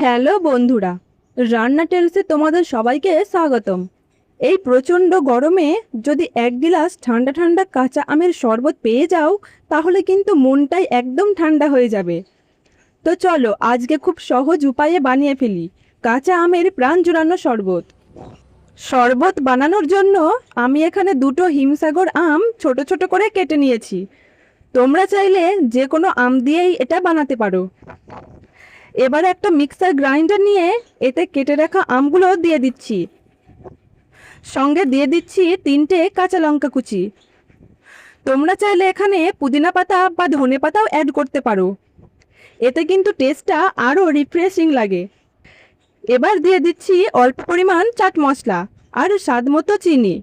Hello বন্ধুরা, রান্না টেলসে তোমাদের সবাইকে স্বাগতম। এই প্রচণ্ড গরমে যদি এক গিলাস ঠান্ডা ঠান্ডা কাঁচা আমের শরবত পেয়ে যাও তাহলে কিন্তু মনটাই একদম ঠান্ডা হয়ে যাবে। তো চলো আজকে খুব সহজ উপায়ে বানিয়ে ফেলি কাঁচা আমের প্রাণ জুড়ানো শরবত। শরবত বানানোর জন্য আমি এখানে দুটো হিমসাগর আম ছোট ছোট করে কেটে নিয়েছি। তোমরা চাইলে যে কোনো আম দিয়েই এটা বানাতে পারো। এবার একটা মিক্সার গ্রাইন্ডার নিয়ে এতে কেটে রাখা আমগুলো দিয়ে দিচ্ছি। সঙ্গে দিয়ে দিচ্ছি 3টে কাঁচা লঙ্কা কুচি। তোমরা চাইলে এখানে পুদিনা পাতা বা ধনে পাতাও অ্যাড করতে পারো, এতে কিন্তু টেস্টটা আরও রিফ্রেশিং লাগে। এবার দিয়ে দিচ্ছি অল্প পরিমাণ চাট মশলা আর স্বাদ মতো চিনি।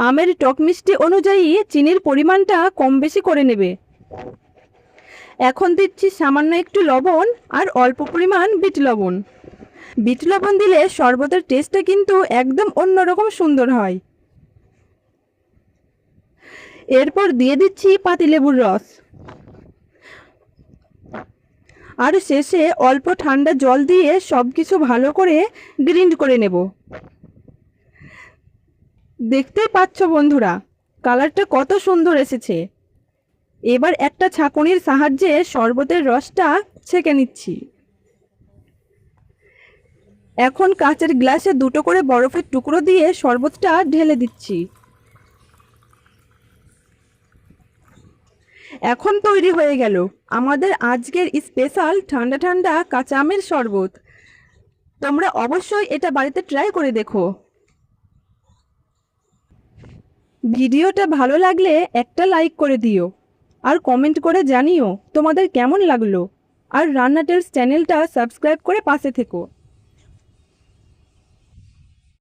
আমের টক মিষ্টি অনুযায়ী চিনির পরিমাণটা কম বেশি করে নেবে। এখন দিচ্ছি সামান্য একটু লবণ আর অল্প পরিমাণ বিট লবণ। বিট লবণ দিলে শরবতের টেস্টটা কিন্তু একদম অন্যরকম সুন্দর হয়। এরপর দিয়ে দিচ্ছি পাতিলেবুর রস আর শেষে অল্প ঠান্ডা জল দিয়ে সব কিছু ভালো করে গ্রিন্ড করে নেব। দেখতেই পাচ্ছ বন্ধুরা, কালারটা কত সুন্দর এসেছে। এবার একটা ছাঁকনির সাহায্যে শরবতের রসটা ছেঁকে নিচ্ছি। এখন কাঁচের গ্লাসে দুটো করে বরফের টুকরো দিয়ে শরবতটা ঢেলে দিচ্ছি। এখন তৈরি হয়ে গেল আমাদের আজকের স্পেশাল ঠান্ডা ঠান্ডা কাঁচা আমের শরবত। তোমরা অবশ্যই এটা বাড়িতে ট্রাই করে দেখো। ভিডিওটা ভালো লাগলে একটা লাইক করে দিও আর কমেন্ট করে জানিও তোমাদের কেমন লাগলো। আর রান্না টেলস চ্যানেলটা সাবস্ক্রাইব করে পাশে থেকো।